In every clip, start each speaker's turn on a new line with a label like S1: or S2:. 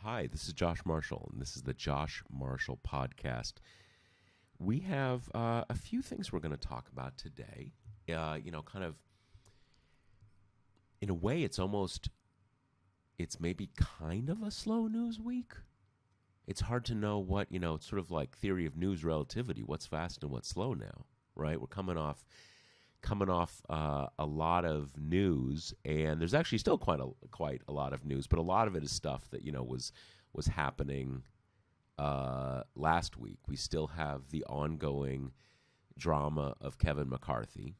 S1: Hi, this is Josh Marshall, and this is the Josh Marshall Podcast. We have a few things we're going to talk about today. Kind of, in a way, it's maybe kind of a slow news week. It's hard to know it's sort of like theory of news relativity, what's fast and what's slow now, right? We're coming off a lot of news, and there's actually still quite a lot of news, but a lot of it is stuff that was happening last week. We still have the ongoing drama of Kevin McCarthy.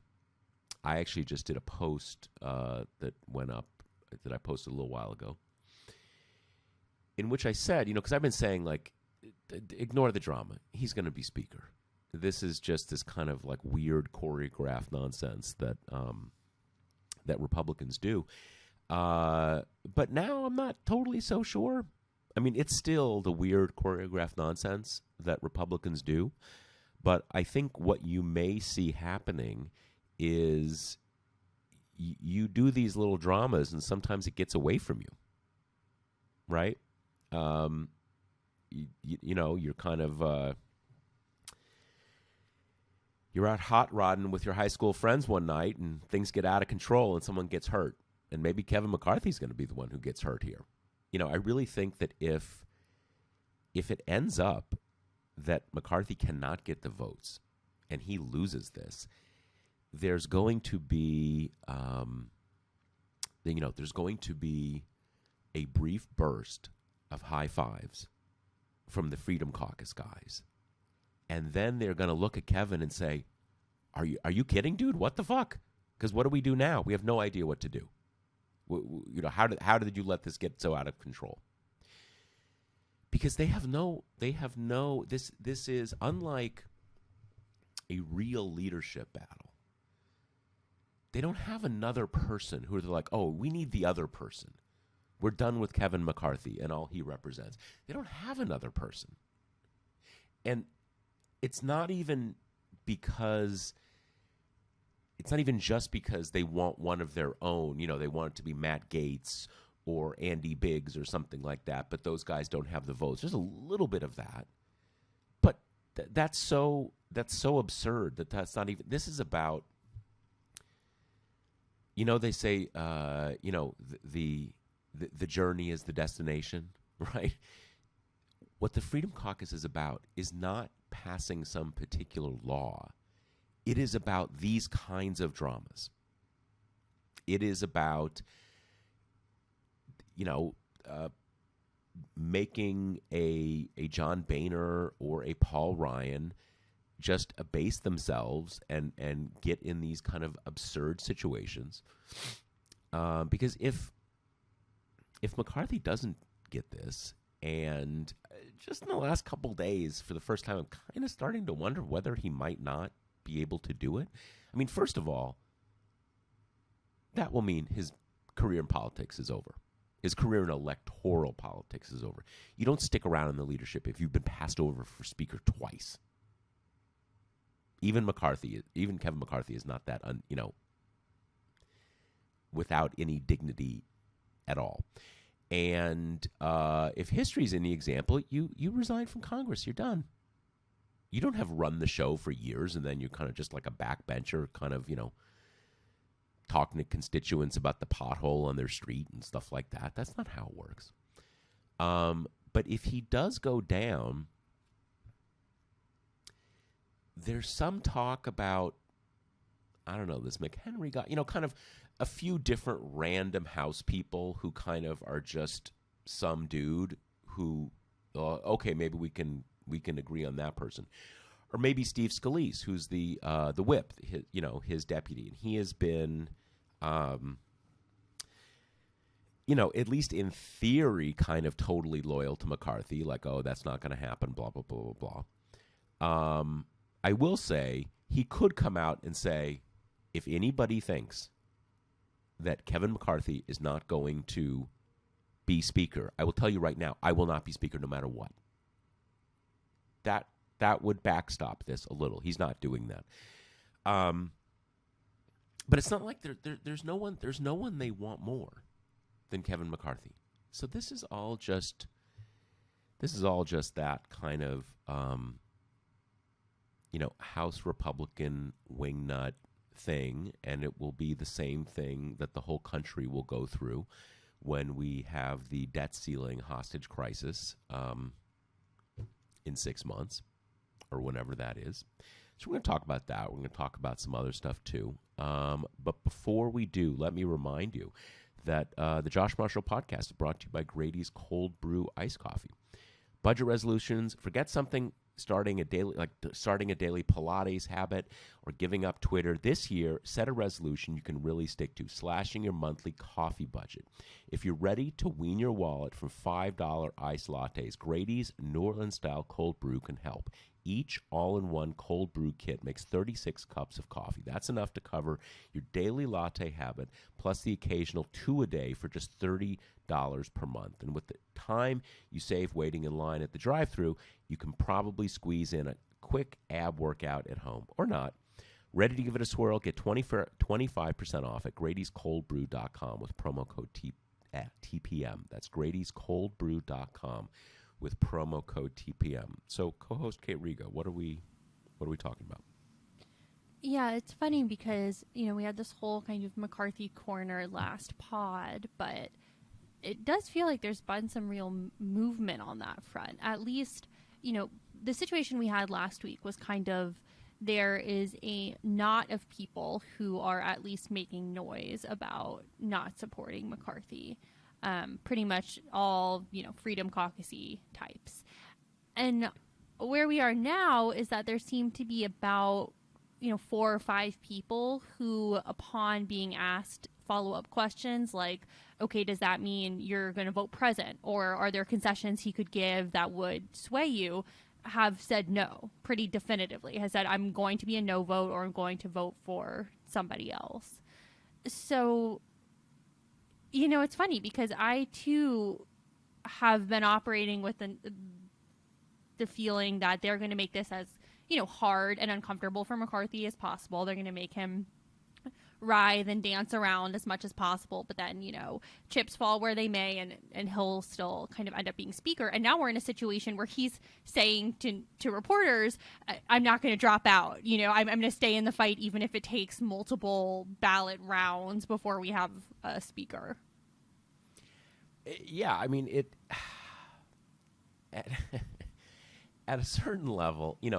S1: I actually just did a post that went up that I posted a little while ago, in which I said, because I've been saying, ignore the drama. He's going to be speaker. This is just this kind of like weird choreographed nonsense that Republicans do. But now I'm not totally so sure. I mean, it's still the weird choreographed nonsense that Republicans do. But I think what you may see happening is you do these little dramas, and sometimes it gets away from you, right? You're kind of you're out hot rodding with your high school friends one night, and things get out of control, and someone gets hurt, and maybe Kevin McCarthy's going to be the one who gets hurt here. I really think that if it ends up that McCarthy cannot get the votes and he loses this, there's going to be there's going to be a brief burst of high fives from the Freedom Caucus guys. And then they're going to look at Kevin and say, are you kidding, dude? What the fuck? Because what do we do now? We have no idea what to do. How did you let this get so out of control? Because this is unlike a real leadership battle. They don't have another person who they're like, oh, we need the other person. We're done with Kevin McCarthy and all he represents. They don't have another person. And it's not even just because they want one of their own. They want it to be Matt Gaetz or Andy Biggs or something like that, but those guys don't have the votes. There's a little bit of that. But that's so absurd that's not even – this is about – they say the journey is the destination, right? What the Freedom Caucus is about is not passing some particular law. It is about these kinds of dramas. It is about, making a John Boehner or a Paul Ryan just abase themselves and get in these kind of absurd situations. Because if McCarthy doesn't get this, and just in the last couple days, for the first time, I'm kind of starting to wonder whether he might not be able to do it. I mean, first of all, that will mean his career in politics is over. His career in electoral politics is over. You don't stick around in the leadership if you've been passed over for speaker twice. Even Kevin McCarthy is not that, without any dignity at all. And if history is any example, you resign from Congress. You're done. You don't have run the show for years, and then you're kind of just like a backbencher, kind of, talking to constituents about the pothole on their street and stuff like that. That's not how it works. But if he does go down, there's some talk about, I don't know, this McHenry guy, kind of a few different random House people who kind of are just some dude who, okay, maybe we can agree on that person. Or maybe Steve Scalise, who's the whip, his deputy. And he has been, at least in theory, kind of totally loyal to McCarthy, like, oh, that's not going to happen, blah, blah, blah, blah, blah. I will say he could come out and say, if anybody thinks that Kevin McCarthy is not going to be speaker, I will tell you right now, I will not be speaker no matter what. That would backstop this a little. He's not doing that. But it's not like there's no one they want more than Kevin McCarthy. So this is all just This is all just that kind of, House Republican wingnut thing, and it will be the same thing that the whole country will go through when we have the debt ceiling hostage crisis in 6 months or whenever that is. So we're going to talk about that. We're going to talk about some other stuff too. But before we do, let me remind you that the Josh Marshall podcast is brought to you by Grady's Cold Brew Iced Coffee. Budget resolutions, forget something starting a daily Pilates habit or giving up Twitter. This year, set a resolution you can really stick to, slashing your monthly coffee budget. If you're ready to wean your wallet from $5 iced lattes, Grady's New Orleans-style cold brew can help. Each all-in-one cold brew kit makes 36 cups of coffee. That's enough to cover your daily latte habit, plus the occasional 2 a day for just $30 per month. And with the time you save waiting in line at the drive-thru, you can probably squeeze in a quick ab workout at home, or not. Ready to give it a swirl? Get 25% off at Grady'sColdBrew.com with promo code TPM. That's Grady'sColdBrew.com with promo code TPM. So, co-host Kate Riga, what are we talking about?
S2: Yeah, it's funny because, we had this whole kind of McCarthy corner last pod, but it does feel like there's been some real movement on that front. At least, the situation we had last week was kind of, there is a knot of people who are at least making noise about not supporting McCarthy. Pretty much all, Freedom Caucus-y types. And where we are now is that there seem to be about, 4 or 5 people who, upon being asked follow-up questions like, okay, does that mean you're going to vote present? Or are there concessions he could give that would sway you? Have said no pretty definitively, has said, I'm going to be a no vote or I'm going to vote for somebody else. So, it's funny because I too have been operating with the feeling that they're going to make this as, hard and uncomfortable for McCarthy as possible. They're going to make him writhe and dance around as much as possible, but then, chips fall where they may, and he'll still kind of end up being speaker. And now we're in a situation where he's saying to reporters, I'm not going to drop out. I'm going to stay in the fight even if it takes multiple ballot rounds before we have a speaker.
S1: Yeah, I mean, at a certain level, we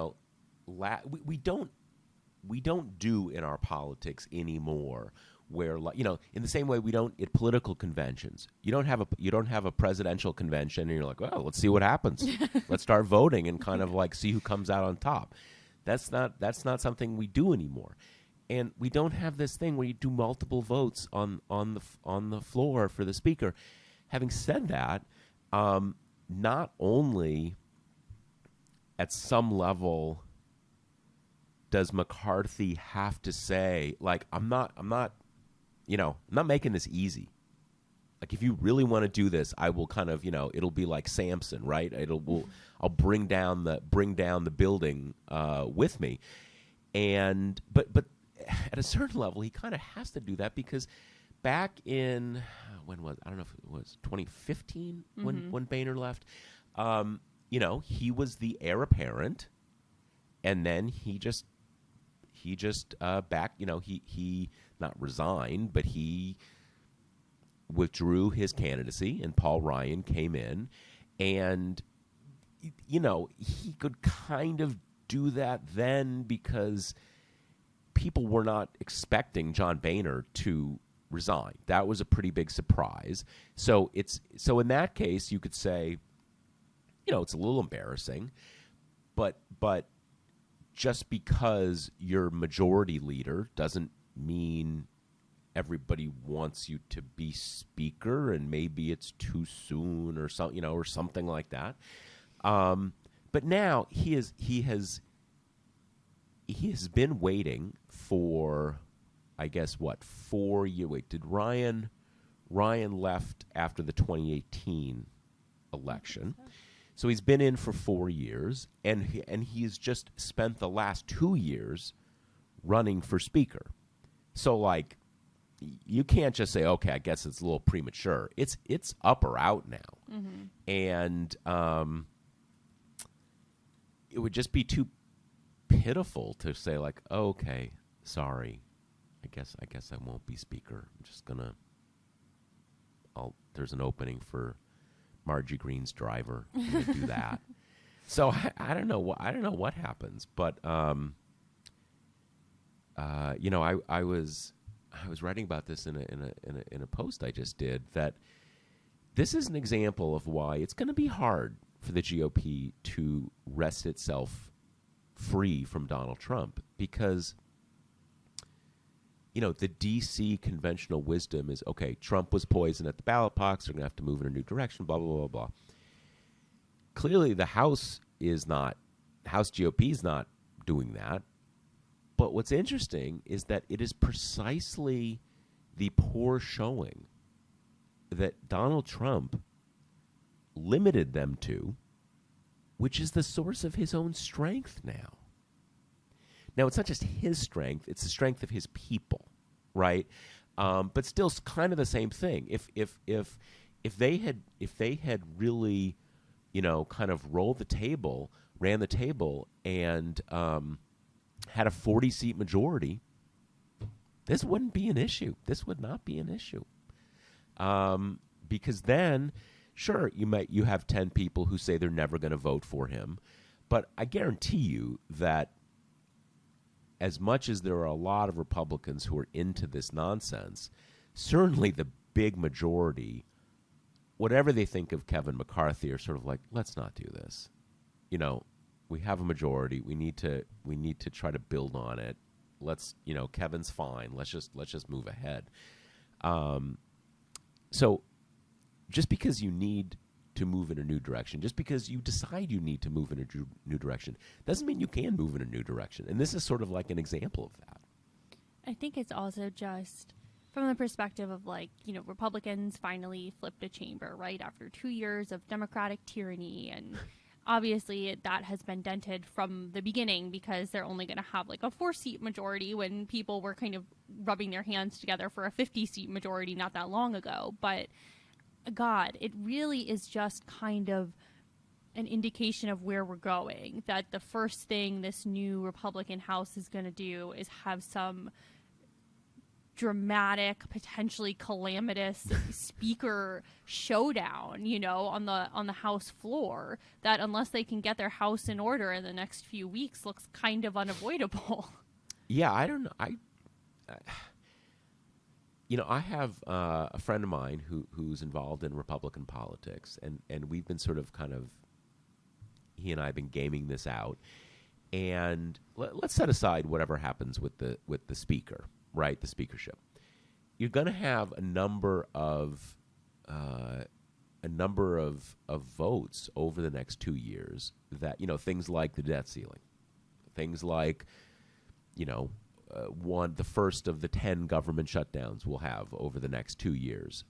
S1: don't do in our politics anymore where, in the same way we don't at political conventions. You don't have a presidential convention and you're like, well, let's see what happens. Let's start voting and kind of like see who comes out on top. That's not something we do anymore. And we don't have this thing where you do multiple votes on the floor for the speaker. Having said that, not only at some level does McCarthy have to say, like, I'm not making this easy. Like, if you really want to do this, I will kind of, it'll be like Samson, right? I'll bring down the building with me. And but at a certain level, he kind of has to do that because back in I don't know if it was 2015 when Boehner left, he was the heir apparent, and then he just he not resigned, but he withdrew his candidacy, and Paul Ryan came in, and he could kind of do that then because people were not expecting John Boehner to resign. That was a pretty big surprise. So in that case, you could say, it's a little embarrassing, but just because you're majority leader doesn't mean everybody wants you to be speaker, and maybe it's too soon or something, or something like that. But now he has been waiting for, I guess, 4 years. Wait, did Ryan left after the 2018 election? So he's been in for 4 years, and he's just spent the last 2 years running for speaker. So, like, you can't just say, okay, I guess it's a little premature. It's up or out now. And it would just be too pitiful to say like, oh, okay, sorry. I guess I won't be speaker. I'm just gonna. There's an opening for Margie Green's driver. I'm gonna do that. So I don't know. I don't know what happens, but you know, I was writing about this in a post I just did, that this is an example of why it's going to be hard for the GOP to wrest itself free from Donald Trump, because, you know, the D.C. conventional wisdom is, okay, Trump was poisoned at the ballot box, they're going to have to move in a new direction, blah, blah, blah, blah. Clearly the House GOP is not doing that. But what's interesting is that it is precisely the poor showing that Donald Trump limited them to, which is the source of his own strength now. Now, it's not just his strength, it's the strength of his people, right? But still kind of the same thing. If they had really, you know, kind of ran the table and had a 40-seat majority, this wouldn't be an issue. This would not be an issue. Because then, sure, you have 10 people who say they're never going to vote for him. But I guarantee you that as much as there are a lot of Republicans who are into this nonsense, certainly the big majority, whatever they think of Kevin McCarthy, are sort of like, let's not do this. You know, we have a majority. We need to try to build on it. Let's, you know, Kevin's fine. Let's just move ahead. So just because you need to move in a new direction, just because you decide you need to move in a new direction, doesn't mean you can move in a new direction. And this is sort of like an example of that.
S2: I think it's also just from the perspective of, like, you know, Republicans finally flipped a chamber, right, after 2 years of Democratic tyranny, and obviously that has been dented from the beginning because they're only going to have like a 4-seat majority when people were kind of rubbing their hands together for a 50-seat majority not that long ago. But God, it really is just kind of an indication of where we're going, that the first thing this new Republican House is going to do is have some dramatic, potentially calamitous speaker showdown, you know, on the House floor, that unless they can get their house in order in the next few weeks, looks kind of unavoidable.
S1: Yeah, I don't know. You know, I have a friend of mine who's involved in Republican politics, and we've been sort of he and I have been gaming this out. And let's set aside whatever happens with the speaker, right? The speakership. You're going to have a number of votes over the next 2 years that, you know, things like the debt ceiling, things like, you know, the first of the 10 government shutdowns we'll have over the next 2 years.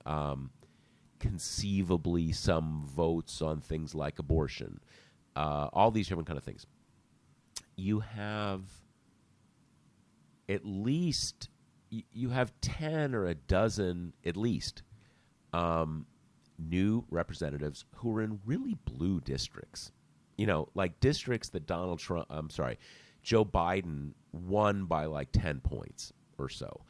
S1: Conceivably some votes on things like abortion, all these different kind of things. You have at least, you have 10 or a dozen at least new representatives who are in really blue districts. You know, like districts that Joe Biden won by like 10 points or so.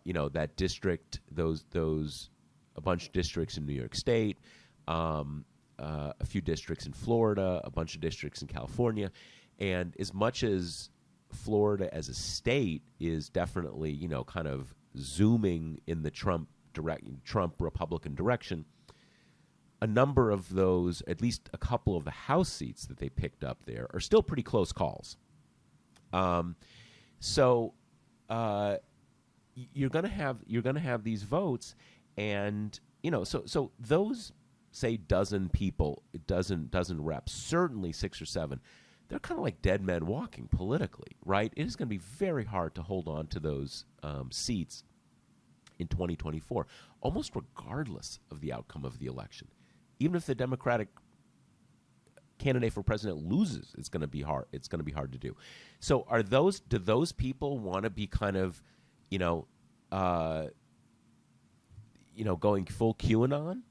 S1: You know, that district, a bunch of districts in New York State, a few districts in Florida, a bunch of districts in California. And as much as Florida as a state is definitely, you know, kind of zooming in the Trump Republican direction, a number of those, at least a couple of the House seats that they picked up there, are still pretty close calls. So you're going to have these votes, and, you know, so those, say, dozen reps, certainly 6 or 7, they're kind of like dead men walking politically, right? It is going to be very hard to hold on to those seats in 2024, almost regardless of the outcome of the election. Even if the Democratic candidate for president loses, it's going to be hard. It's going to be hard to do. So do those people want to be kind of, you know, going full QAnon,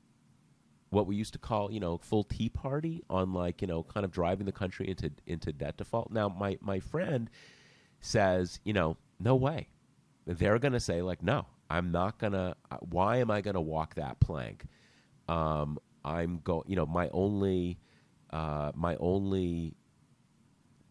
S1: what we used to call, full Tea Party on kind of driving the country into debt default. Now, my friend says, no way. They're going to say no, I'm not going to. Why am I going to walk that plank? I'm my only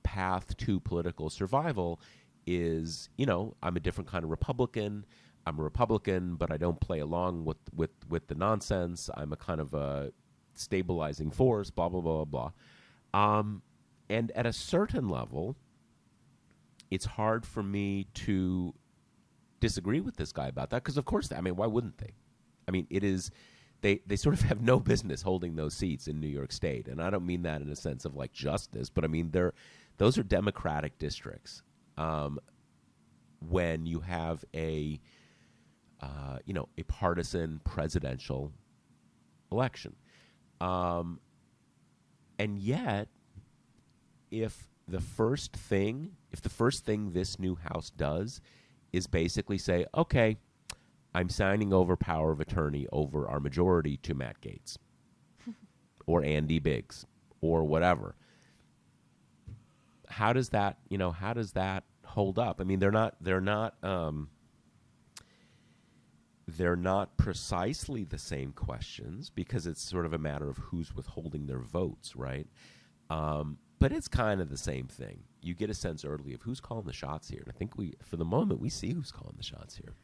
S1: path to political survival is, I'm a different kind of Republican. I'm a Republican, but I don't play along with the nonsense. I'm a kind of a stabilizing force, blah, blah, blah, blah. And at a certain level, it's hard for me to disagree with this guy about that because, of course, why wouldn't they? It is they sort of have no business holding those seats in New York State. And I don't mean that in a sense of justice, but those are Democratic districts. When you have a partisan presidential election. And yet, if the first thing this new House does is basically say, okay, I'm signing over power of attorney over our majority to Matt Gaetz or Andy Biggs or whatever. How does that hold up? They're not precisely the same questions because it's sort of a matter of who's withholding their votes, right? But it's kind of the same thing. You get a sense early of who's calling the shots here. And I think for the moment, we see who's calling the shots here.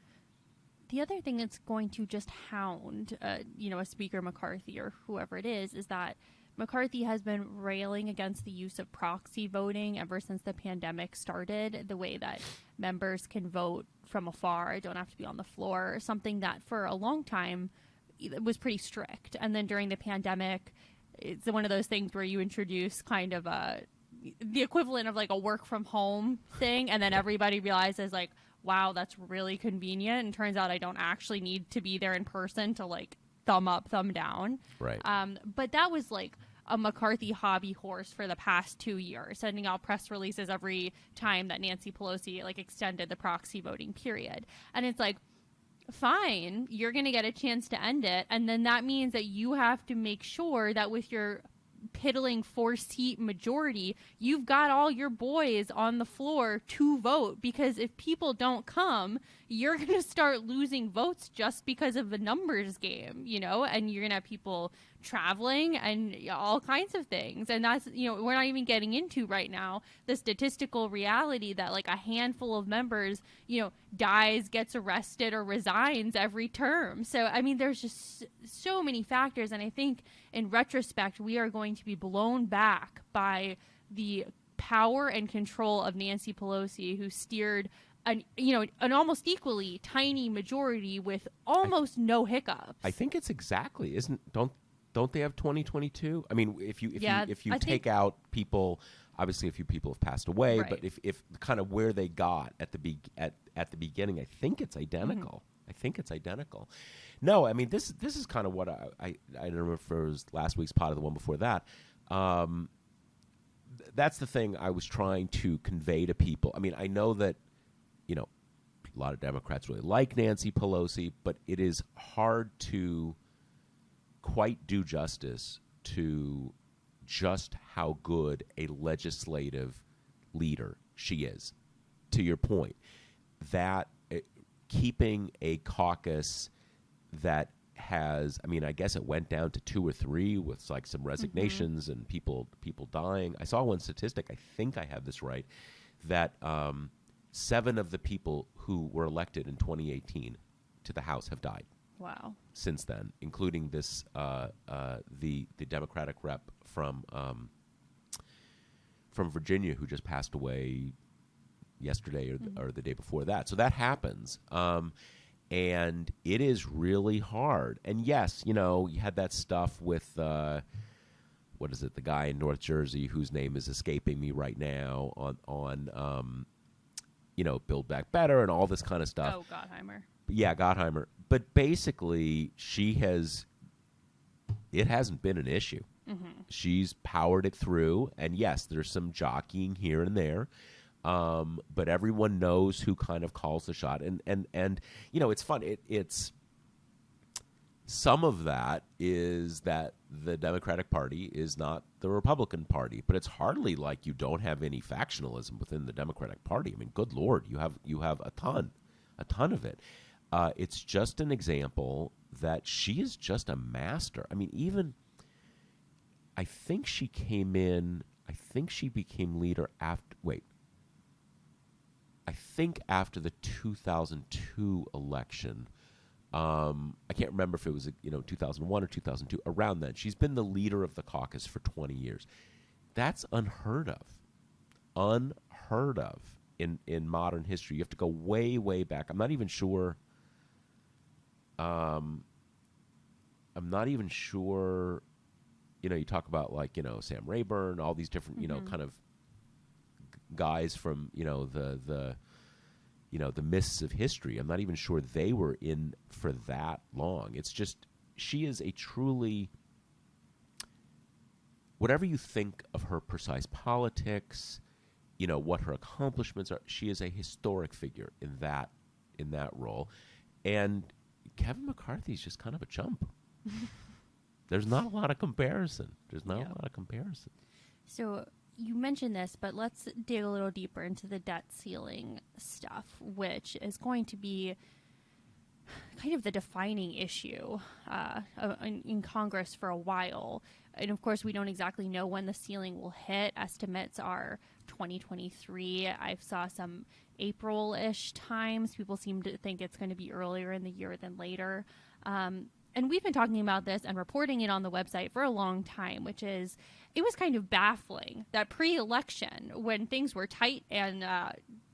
S2: The other thing that's going to just hound, a Speaker McCarthy or whoever it is that McCarthy has been railing against the use of proxy voting ever since the pandemic started, the way that members can vote from afar, don't have to be on the floor, something that for a long time was pretty strict. And then during the pandemic, it's one of those things where you introduce kind of the equivalent of a work from home thing, and then everybody realizes wow, that's really convenient, and turns out I don't actually need to be there in person to thumb up, thumb down.
S1: Right.
S2: But that was a McCarthy hobby horse for the past 2 years, sending out press releases every time that Nancy Pelosi extended the proxy voting period. And it's fine, you're going to get a chance to end it. And then that means that you have to make sure that with your piddling 4-seat majority, you've got all your boys on the floor to vote, because if people don't come, you're going to start losing votes just because of the numbers game, and you're going to have people traveling and all kinds of things. And that's, we're not even getting into right now the statistical reality that a handful of members, dies, gets arrested, or resigns every term. So, there's just so many factors. And I think in retrospect, we are going to be blown back by the power and control of Nancy Pelosi, who steered an almost equally tiny majority with almost no hiccups.
S1: I think it's exactly, don't they have 2022? If you take out people, obviously a few people have passed away,
S2: right.
S1: But if kind of where they got at the beginning, I think it's identical. Mm-hmm. I think it's identical. No, this is kind of what I don't remember if it was last week's pod or the one before that. That's the thing I was trying to convey to people. I know that a lot of Democrats really like Nancy Pelosi, but it is hard to quite do justice to just how good a legislative leader she is. To your point, that keeping a caucus that has, I guess it went down to 2 or 3 with some resignations mm-hmm. and people dying. I saw one statistic, I think I have this right, that 7 of the people who were elected in 2018 to the House have died.
S2: Wow.
S1: Since then, including this the Democratic rep from Virginia who just passed away yesterday or the day before that. So that happens. And it is really hard. And yes, you had that stuff with what is it, the guy in North Jersey whose name is escaping me right now on Build Back Better and all this kind of stuff.
S2: Oh, Gottheimer.
S1: Yeah, Gottheimer. But basically, it hasn't been an issue. Mm-hmm. She's powered it through. And yes, there's some jockeying here and there. But everyone knows who kind of calls the shot, and you know, it's fun. It's some of that is that the Democratic Party is not the Republican Party, but it's hardly like you don't have any factionalism within the Democratic Party. I mean, good Lord, you have a ton of it. It's just an example that she is just a master. I mean, even I think she came in. I think she became leader after. Wait. I think after the 2002 election. I can't remember if it was 2001 or 2002. Around then, she's been the leader of the caucus for 20 years. That's unheard of in modern history. You have to go way back. I'm not even sure. You talk about Sam Rayburn, all these different kind of guys from the mists of history. I'm not even sure they were in for that long. It's just she is a truly, whatever you think of her precise politics, what her accomplishments are, she is a historic figure in that role. And Kevin McCarthy is just kind of a chump. There's not a lot of comparison.
S2: So you mentioned this, but let's dig a little deeper into the debt ceiling stuff, which is going to be kind of the defining issue in Congress for a while. And of course, we don't exactly know when the ceiling will hit. Estimates are 2023. I saw some April-ish times. People seem to think it's going to be earlier in the year than later. And we've been talking about this and reporting it on the website for a long time, which is, it was kind of baffling that pre-election, when things were tight and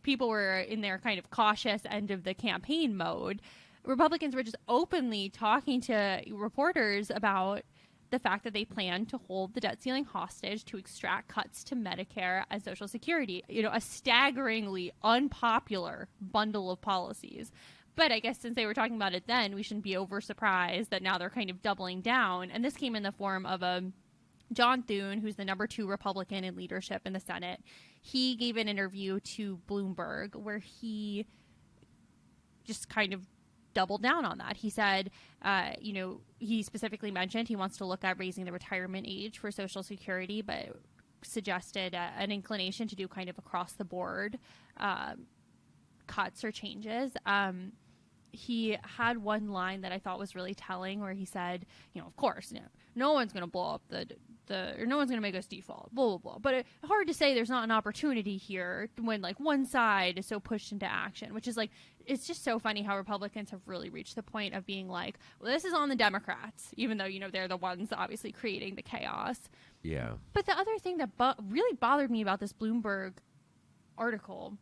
S2: people were in their kind of cautious end of the campaign mode, Republicans were just openly talking to reporters about the fact that they plan to hold the debt ceiling hostage to extract cuts to Medicare and Social Security, a staggeringly unpopular bundle of policies. But I guess since they were talking about it then, we shouldn't be over surprised that now they're kind of doubling down. And this came in the form of John Thune, who's the number 2 Republican in leadership in the Senate. He gave an interview to Bloomberg where he just kind of doubled down on that. He said, he specifically mentioned he wants to look at raising the retirement age for Social Security, but suggested an inclination to do kind of across the board cuts or changes. He had one line that I thought was really telling, where he said, of course, no one's going to blow up or no one's going to make us default, blah, blah, blah. But it's hard to say there's not an opportunity here when one side is so pushed into action, which is it's just so funny how Republicans have really reached the point of being well, this is on the Democrats, even though, they're the ones obviously creating the chaos.
S1: Yeah.
S2: But the other thing that really bothered me about this Bloomberg article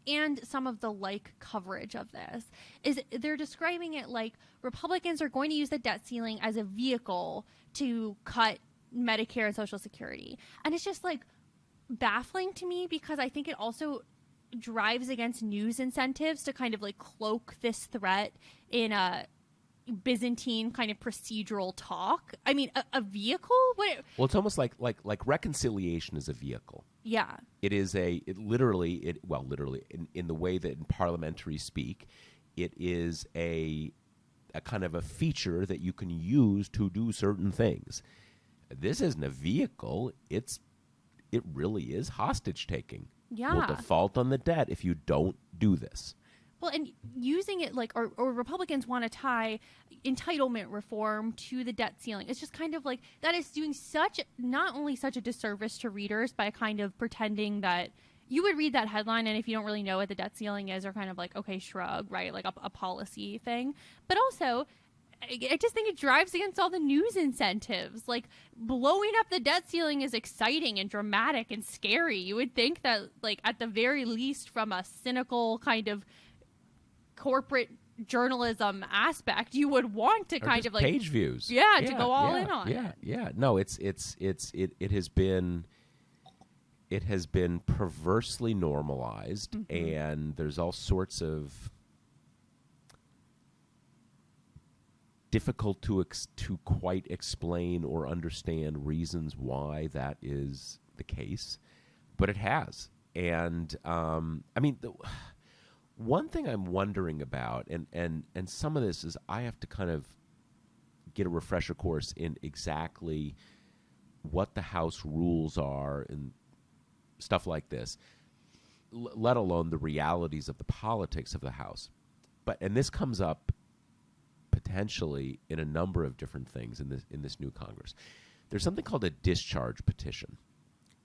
S2: and some of the coverage of this is they're describing it like Republicans are going to use the debt ceiling as a vehicle to cut Medicare and Social Security. And it's just baffling to me, because I think it also drives against news incentives to kind of cloak this threat in a Byzantine kind of procedural talk. I mean, a vehicle? What?
S1: Well, it's almost like reconciliation is a vehicle.
S2: Yeah.
S1: It is literally in the way that in parliamentary speak, it is a kind of a feature that you can use to do certain things. This isn't a vehicle. It really is hostage taking.
S2: Yeah.
S1: We'll default on the debt if you don't do this.
S2: Well, and using it or Republicans want to tie entitlement reform to the debt ceiling. It's just kind of that is doing not only such a disservice to readers by kind of pretending that you would read that headline, and if you don't really know what the debt ceiling is, or kind of okay, shrug, right? A policy thing. But also, I just think it drives against all the news incentives. Blowing up the debt ceiling is exciting and dramatic and scary. You would think that, at the very least, from a cynical kind of corporate journalism aspect, you would want to kind of
S1: page views,
S2: to go all in on it.
S1: Yeah. No, it has been perversely normalized,
S2: mm-hmm.
S1: and there's all sorts of difficult to quite explain or understand reasons why that is the case, but it has. And I mean, one thing I'm wondering about, and some of this is I have to kind of get a refresher course in exactly what the House rules are and stuff like this, let alone the realities of the politics of the House. And this comes up potentially in a number of different things in this new Congress. There's something called a discharge petition,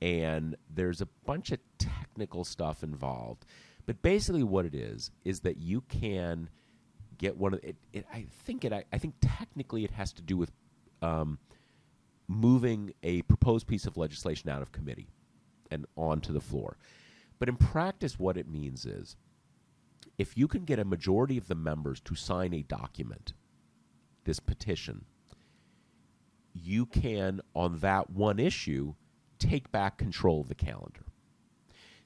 S1: and there's a bunch of technical stuff involved. But basically, what it is that you can get one of it. I think technically it has to do with moving a proposed piece of legislation out of committee and onto the floor. But in practice, what it means is if you can get a majority of the members to sign a document, this petition, you can, on that one issue, take back control of the calendar.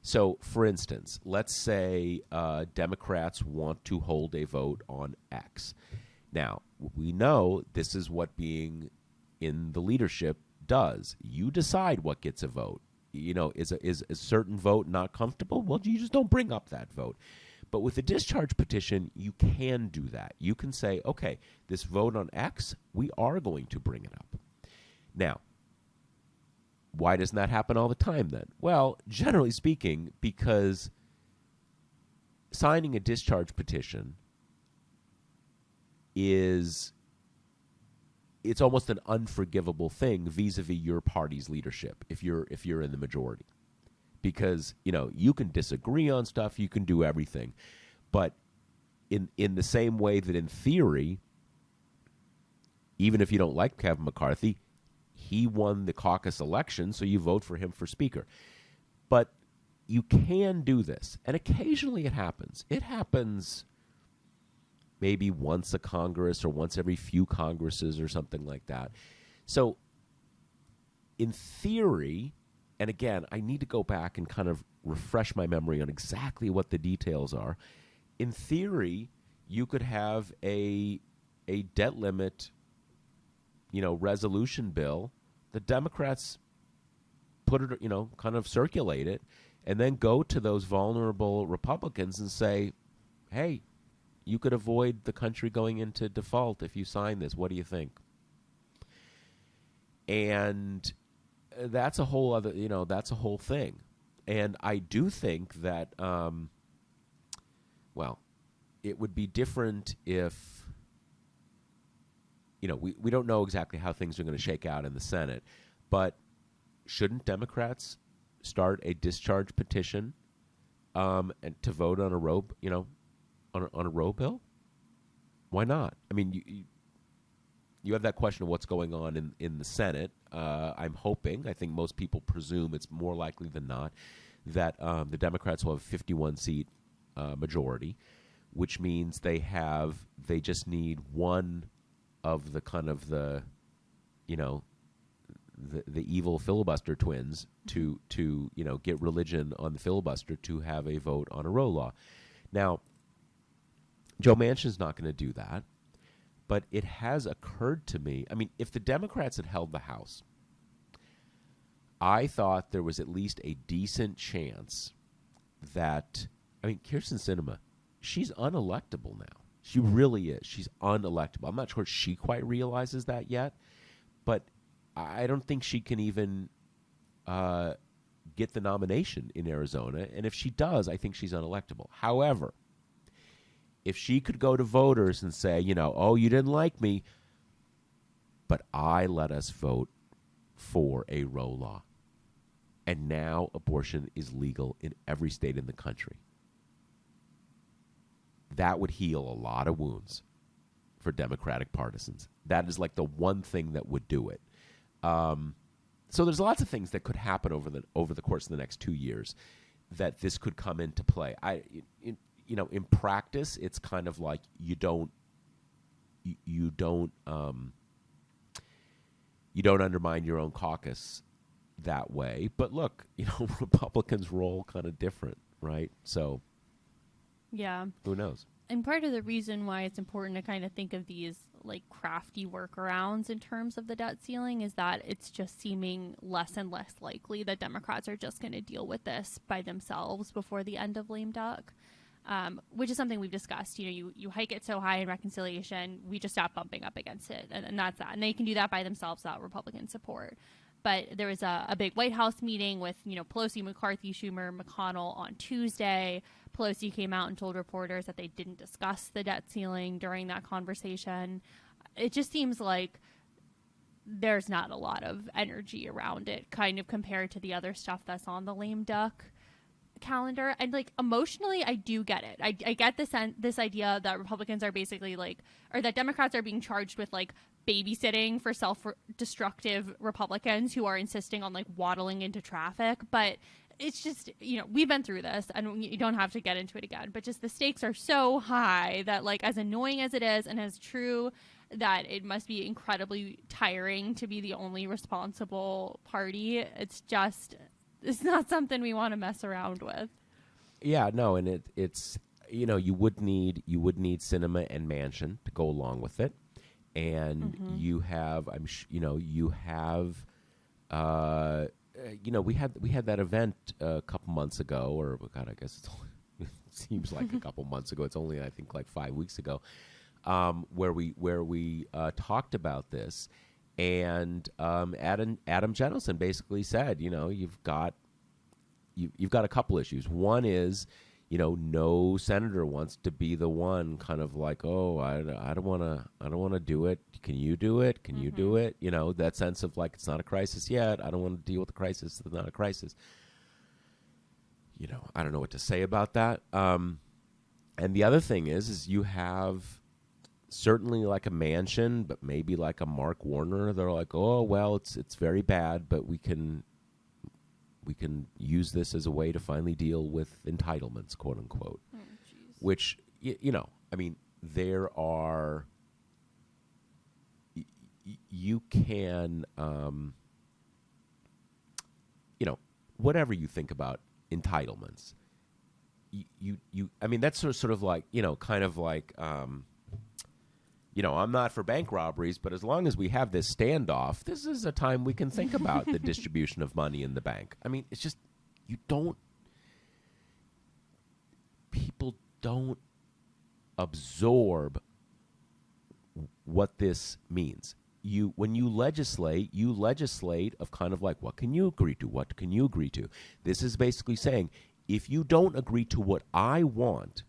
S1: So, for instance, let's say Democrats want to hold a vote on X. Now, we know this is what being in the leadership does. You decide what gets a vote. Is a certain vote not comfortable? Well, you just don't bring up that vote. But with a discharge petition, you can do that. You can say, okay, this vote on X, we are going to bring it up. Now, why doesn't that happen all the time then? Well, generally speaking, because signing a discharge petition it's almost an unforgivable thing vis-a-vis your party's leadership if you're in the majority. Because, you can disagree on stuff, you can do everything. But in the same way that in theory, even if you don't like Kevin McCarthy, he won the caucus election, so you vote for him for speaker. But you can do this, and occasionally it happens. It happens maybe once a Congress or once every few Congresses or something like that. So in theory, and again, I need to go back and kind of refresh my memory on exactly what the details are. In theory, you could have a debt limit, resolution bill. The Democrats put it, kind of circulate it, and then go to those vulnerable Republicans and say, hey, you could avoid the country going into default if you sign this. What do you think? And that's a whole other, that's a whole thing. And I do think that, it would be different if, we don't know exactly how things are going to shake out in the Senate, but shouldn't Democrats start a discharge petition and to vote on a Roe, on a Roe bill? Why not? I mean, you have that question of what's going on in the Senate. I'm hoping, I think most people presume it's more likely than not, that the Democrats will have a 51-seat majority, which means they just need one of the kind of the evil filibuster twins to get religion on the filibuster to have a vote on a Roe law. Now, Joe Manchin's not going to do that, but it has occurred to me. I mean, if the Democrats had held the House, I thought there was at least a decent chance that, Kyrsten Sinema, she's unelectable now. She really is. She's unelectable. I'm not sure she quite realizes that yet, but I don't think she can even get the nomination in Arizona. And if she does, I think she's unelectable. However, if she could go to voters and say, oh, you didn't like me, but I let us vote for a Roe law, and now abortion is legal in every state in the country, that would heal a lot of wounds for Democratic partisans. That is like the one thing that would do it. So there's lots of things that could happen over the course of the next 2 years that this could come into play. In practice, it's kind of like you don't undermine your own caucus that way. But look, Republicans roll kind of different, right? So,
S2: yeah,
S1: who knows?
S2: And part of the reason why it's important to kind of think of these like crafty workarounds in terms of the debt ceiling is that it's just seeming less and less likely that Democrats are just going to deal with this by themselves before the end of lame duck, which is something we've discussed. You hike it so high in reconciliation, we just stop bumping up against it, and that's that. And they can do that by themselves without Republican support. But there was a big White House meeting with, Pelosi, McCarthy, Schumer, McConnell on Tuesday. Pelosi came out and told reporters that they didn't discuss the debt ceiling during that conversation. It just seems like there's not a lot of energy around it, kind of compared to the other stuff that's on the lame duck calendar. And like emotionally, I do get it. I get this idea that Republicans are basically like, or that Democrats are being charged with like babysitting for self-destructive Republicans who are insisting on like waddling into traffic. But it's just, we've been through this and you don't have to get into it again, but just the stakes are so high that like, as annoying as it is and as true that it must be incredibly tiring to be the only responsible party, it's not something we want to mess around with.
S1: Yeah, no, and it's you would need Sinema and Manchin to go along with it, and you have we had that event a couple months ago, or God, I guess it seems like a couple months ago. It's only I think like 5 weeks ago, where we talked about this. And Adam Jennelson basically said, you've got a couple issues. One is, no senator wants to be the one kind of like, oh, I don't want to do it. Can you do it? Can you do it? That sense of like, it's not a crisis yet. I don't want to deal with the crisis. It's not a crisis. I don't know what to say about that. And the other thing is you have certainly like a Manchin, but maybe like a Mark Warner. They're like, oh, well, it's very bad, but we can use this as a way to finally deal with entitlements, quote unquote. Which, I mean, there are, you can, whatever you think about entitlements, I mean, that's sort of like, kind of like, I'm not for bank robberies, but as long as we have this standoff, this is a time we can think about the distribution of money in the bank. I mean, it's just, people don't absorb what this means. When you legislate of kind of like, what can you agree to? What can you agree to? This is basically saying, if you don't agree to what I want,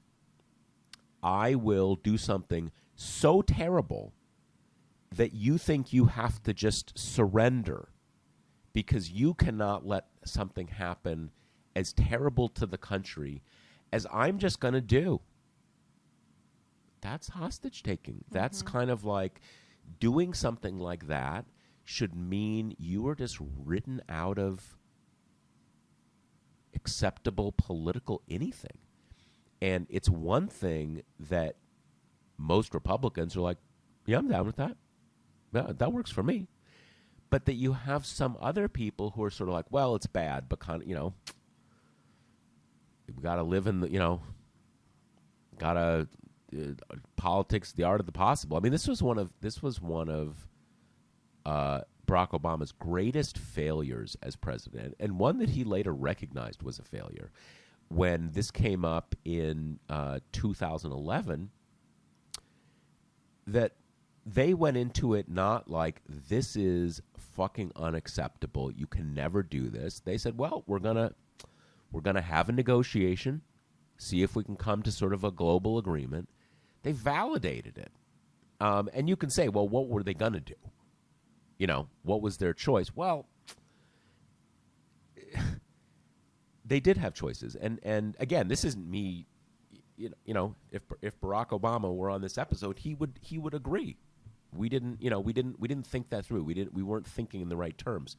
S1: I will do something so terrible that you think you have to just surrender because you cannot let something happen as terrible to the country as I'm just going to do. That's hostage taking. That's kind of like doing something like that should mean you are just written out of acceptable political anything. And it's one thing that most Republicans are like, yeah, I'm down with that. Yeah, that works for me. But that you have some other people who are sort of like, well, it's bad, but kind of, we've got to live in the, got to politics, the art of the possible. I mean, this was one of Barack Obama's greatest failures as president, and one that he later recognized was a failure. When this came up in 2011, that they went into it not like, this is fucking unacceptable, you can never do this. They said, well, we're gonna have a negotiation, see if we can come to sort of a global agreement. They validated it. And you can say, well, what were they gonna do? What was their choice? Well, they did have choices. And again, this isn't me, if Barack Obama were on this episode, he would agree. We didn't think that through. We weren't thinking in the right terms.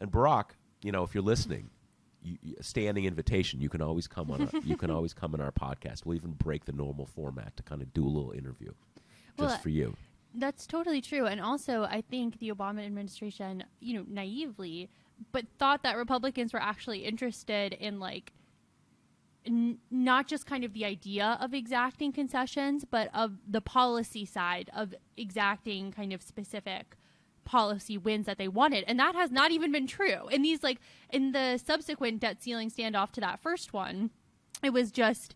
S1: And Barack, if you're listening, standing invitation, you can always come on our podcast. We'll even break the normal format to kind of do a little interview just for you.
S2: That's totally true. And also, I think the Obama administration, naively, but thought that Republicans were actually interested in, like, not just kind of the idea of exacting concessions, but of the policy side of exacting kind of specific policy wins that they wanted. And that has not even been true. In these, like, in the subsequent debt ceiling standoff to that first one, it was just,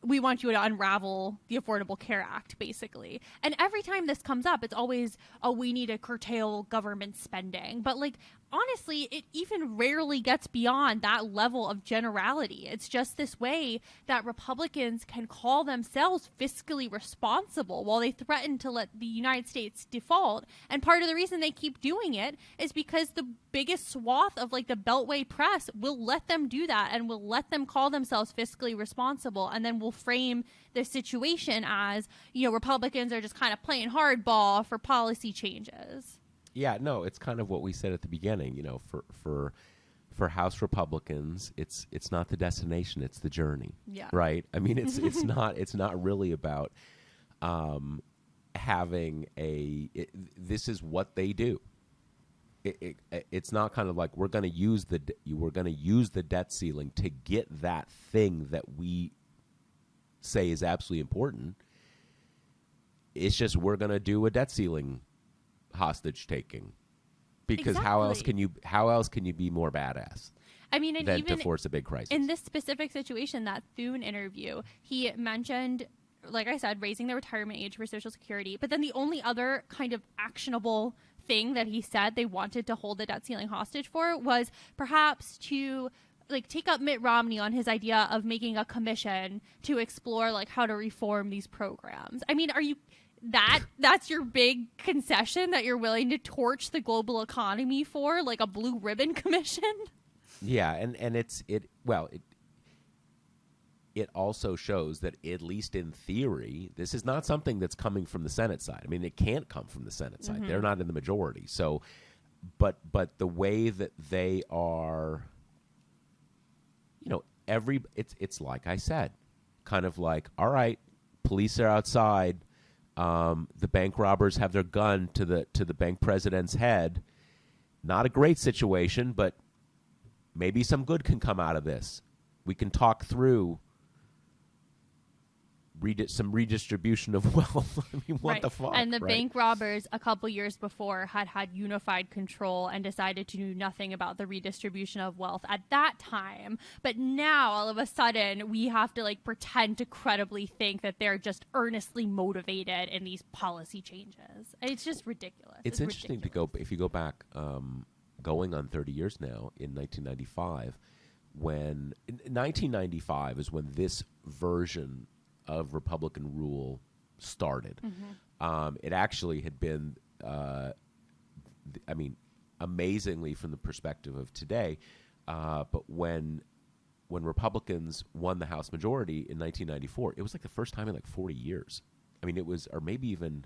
S2: we want you to unravel the Affordable Care Act, basically. And every time this comes up, it's always, oh, we need to curtail government spending. But, like, honestly, it even rarely gets beyond that level of generality. It's just this way that Republicans can call themselves fiscally responsible while they threaten to let the United States default. And part of the reason they keep doing it is because the biggest swath of, like, the Beltway press will let them do that and will let them call themselves fiscally responsible, and then will frame the situation as, you know, Republicans are just kind of playing hardball for policy changes.
S1: Yeah, no, it's kind of what we said at the beginning. You know, for House Republicans, it's not the destination, it's the journey.
S2: Yeah.
S1: Right. I mean, it's not really about having this is what they do. It's not kind of like we're going to use the debt ceiling to get that thing that we say is absolutely important. It's just we're going to do a debt ceiling hostage taking, because
S2: Exactly.
S1: how else can you be more badass?
S2: I mean, and
S1: than
S2: even
S1: to force a big crisis.
S2: in this specific situation, that Thune interview, he mentioned, like I said, raising the retirement age for Social Security. But then the only other kind of actionable thing that he said they wanted to hold the debt ceiling hostage for was perhaps to, like, take up Mitt Romney on his idea of making a commission to explore, like, how to reform these programs. I mean, are you that's your big concession that you're willing to torch the global economy for, like a blue ribbon commission?
S1: Yeah, and it also shows that, at least in theory, this is not something that's coming from the Senate side. I mean, it can't come from the Senate side. They're not in the majority. So, but the way that they are, you know, it's like I said, kind of like, all right, police are outside. The bank robbers have their gun to the bank president's head. Not a great situation, but maybe some good can come out of this. We can talk through some redistribution of wealth. I mean, what the fuck?
S2: And the
S1: right?
S2: bank robbers a couple years before had unified control and decided to do nothing about the redistribution of wealth at that time. But now, all of a sudden, we have to, like, pretend to credibly think that they're just earnestly motivated in these policy changes. It's just ridiculous.
S1: It's interesting
S2: ridiculous.
S1: if you go back, going on 30 years now, in 1995, when 1995 is when this version of Republican rule started. It actually had been, amazingly from the perspective of today, but when Republicans won the House majority in 1994, it was like the first time in like 40 years. I mean, it was, or maybe even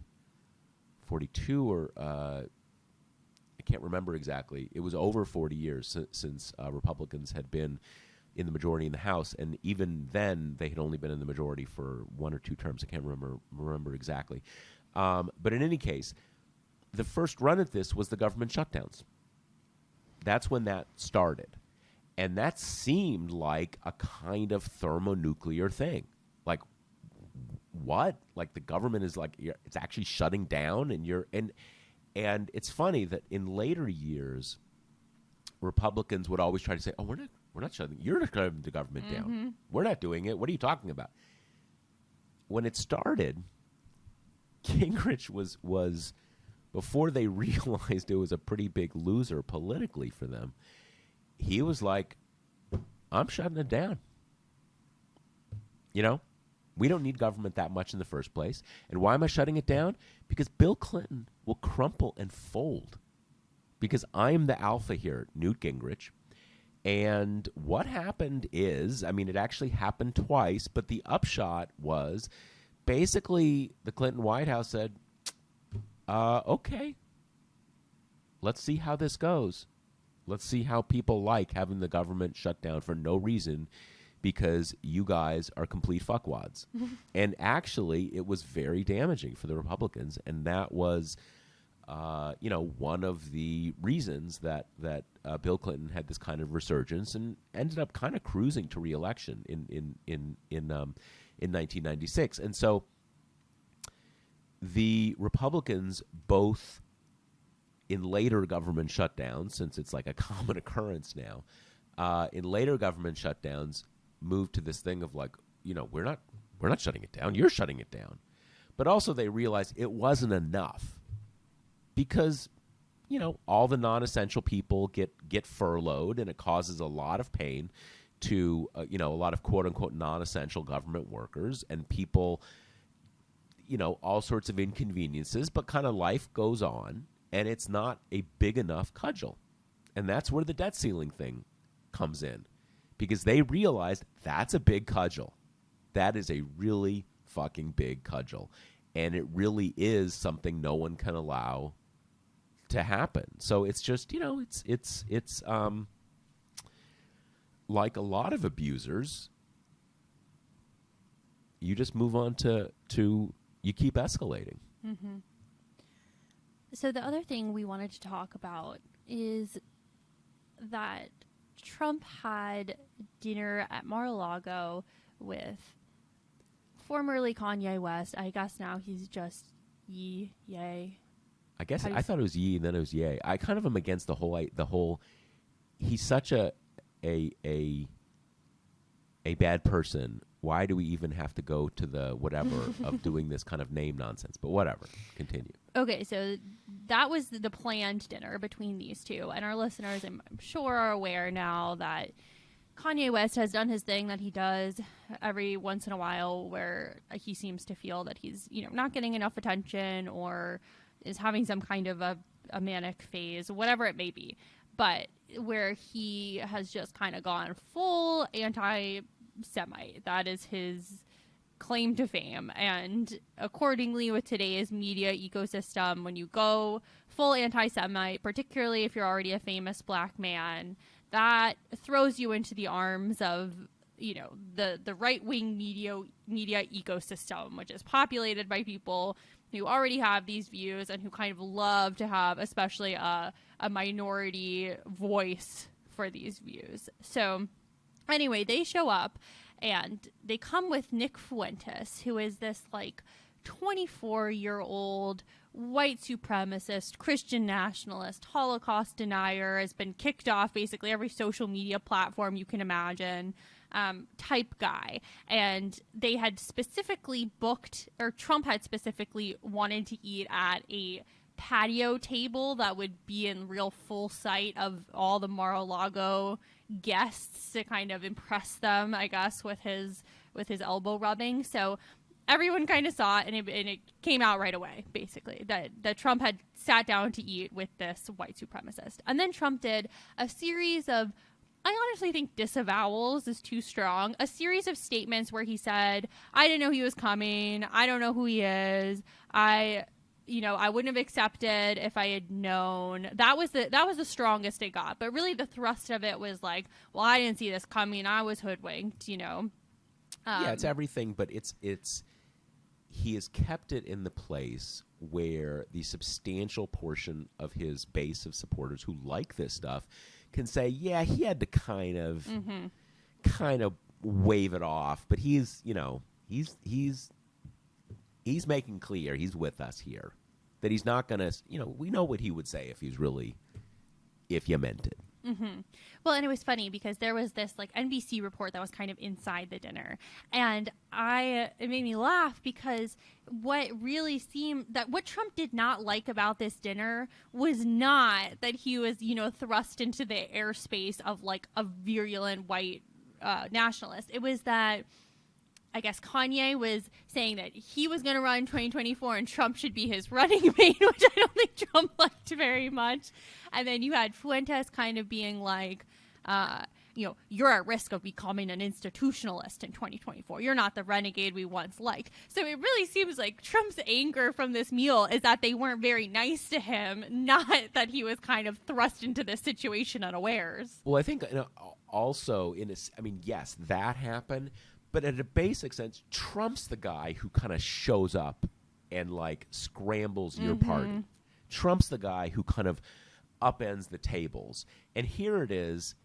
S1: 42, or I can't remember exactly. It was over 40 years since Republicans had been in the majority in the House, and even then they had only been in the majority for one or two terms. I can't remember exactly. But in any case, the first run at this was the government shutdowns. That's when that started. And that seemed like a kind of thermonuclear thing. Like, what? Like, the government is like, it's actually shutting down, and it's funny that in later years, Republicans would always try to say, oh, we're not shutting, you're not shutting the government down. We're not doing it. What are you talking about? When it started, Gingrich was before they realized it was a pretty big loser politically for them, he was like, I'm shutting it down. You know, we don't need government that much in the first place. And why am I shutting it down? Because Bill Clinton will crumple and fold. Because I'm the alpha here, Newt Gingrich. And what happened is, I mean, it actually happened twice, but the upshot was basically the Clinton White House said, okay, let's see how this goes. Let's see how people like having the government shut down for no reason, because you guys are complete fuckwads. And actually, it was very damaging for the Republicans, and that was one of the reasons that Bill Clinton had this kind of resurgence and ended up kind of cruising to re-election in 1996. And so the Republicans, both in later government shutdowns, since it's like a common occurrence now, in later government shutdowns, moved to this thing of like, we're not shutting it down. You're shutting it down. But also they realized it wasn't enough because, all the non-essential people get furloughed, and it causes a lot of pain to, a lot of quote unquote non-essential government workers and people, all sorts of inconveniences, but kind of life goes on, and it's not a big enough cudgel. And that's where the debt ceiling thing comes in, because they realized that's a big cudgel. That is a really fucking big cudgel. And it really is something no one can allow to happen. So it's just, it's like a lot of abusers, you just move on to you keep escalating.
S2: Mm-hmm. So the other thing we wanted to talk about is that Trump had dinner at Mar-A-Lago with formerly Kanye West. I guess now he's just Ye.
S1: I guess I thought it was Ye and then it was Ye. I kind of am against the whole. He's such a bad person. Why do we even have to go to the whatever of doing this kind of name nonsense? But whatever. Continue.
S2: Okay, so that was the planned dinner between these two. And our listeners, I'm sure, are aware now that Kanye West has done his thing that he does every once in a while where he seems to feel that he's, not getting enough attention or is having some kind of a manic phase, whatever it may be. But where he has just kind of gone full anti-Semite. That is his claim to fame. And accordingly, with today's media ecosystem, when you go full anti-Semite, particularly if you're already a famous black man, that throws you into the arms of, the right-wing media ecosystem, which is populated by people who already have these views and who kind of love to have especially a minority voice for these views. So anyway, they show up and they come with Nick Fuentes, who is this 24-year-old white supremacist, Christian nationalist, Holocaust denier, has been kicked off basically every social media platform you can imagine, type guy. And they had specifically booked, or Trump had specifically wanted to eat at a patio table that would be in real full sight of all the Mar-a-Lago guests to kind of impress them, I guess, with his elbow rubbing. So everyone kind of saw it, and it came out right away, basically, that Trump had sat down to eat with this white supremacist. And then Trump did a series of, I honestly think disavowals is too strong, a series of statements where he said, I didn't know he was coming, I don't know who he is, I wouldn't have accepted if I had known. That was the strongest it got. But really the thrust of it was like, well, I didn't see this coming, I was hoodwinked, Yeah,
S1: it's everything, but it's he has kept it in the place where the substantial portion of his base of supporters who like this stuff can say, yeah, he had to kind of wave it off, but he's making clear he's with us here, that he's not going to, we know what he would say if you meant it.
S2: Mm-hmm. Well, and it was funny because there was this NBC report that was kind of inside the dinner, and it made me laugh because what Trump did not like about this dinner was not that he was, thrust into the airspace of a virulent white nationalist. It was that I guess Kanye was saying that he was going to run 2024 and Trump should be his running mate, which I don't think Trump liked very much. And then you had Fuentes kind of being like, you're at risk of becoming an institutionalist in 2024. You're not the renegade we once liked. So it really seems like Trump's anger from this meal is that they weren't very nice to him, not that he was kind of thrust into this situation unawares.
S1: Well, I think also yes, that happened. But at a basic sense, Trump's the guy who kind of shows up and scrambles your party. Trump's the guy who kind of upends the tables. And here it is.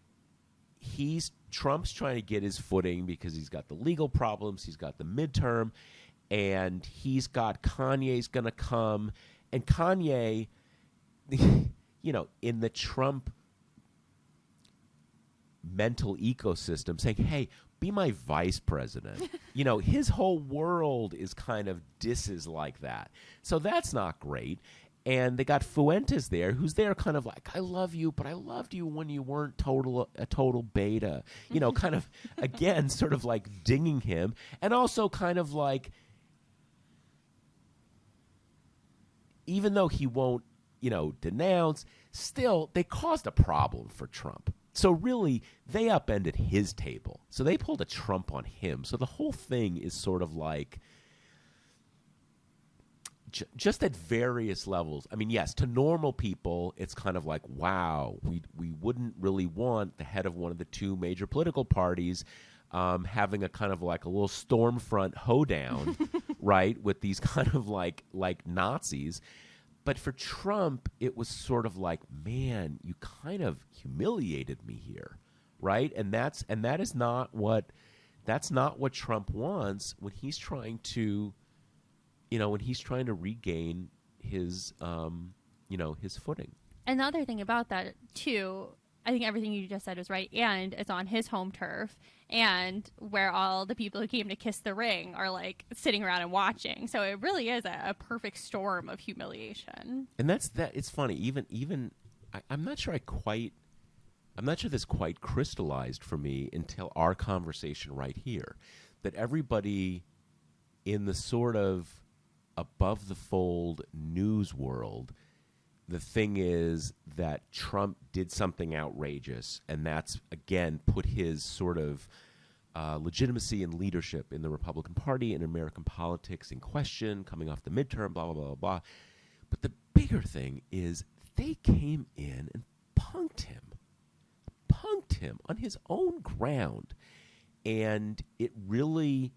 S1: Trump's trying to get his footing because he's got the legal problems, he's got the midterm, and he's got Kanye's going to come. And Kanye, in the Trump mental ecosystem, saying, hey, be my vice president. His whole world is kind of disses like that. So that's not great. And they got Fuentes there, who's there kind of like, I love you, but I loved you when you weren't a total beta. Kind of, again, sort of like dinging him. And also kind of like, even though he won't, denounce, still, they caused a problem for Trump. So really, they upended his table. So they pulled a Trump on him. So the whole thing is sort of like, just at various levels. I mean, yes, to normal people, it's kind of like, wow, we wouldn't really want the head of one of the two major political parties having a kind of like a little Stormfront hoedown, right, with these kind of like Nazis. But for Trump, it was sort of like, man, you kind of humiliated me here, right? And that's not what Trump wants when he's trying to regain his, his footing.
S2: And the other thing about that, too, I think everything you just said is right. And it's on his home turf, and where all the people who came to kiss the ring are like sitting around and watching. So it really is a perfect storm of humiliation.
S1: And it's funny. Even I'm not sure this quite crystallized for me until our conversation right here, that everybody in the sort of above the fold news world, the thing is that Trump did something outrageous, and that's, again, put his sort of legitimacy and leadership in the Republican Party and American politics in question, coming off the midterm, blah, blah, blah, blah. But the bigger thing is they came in and punked him on his own ground. And it really...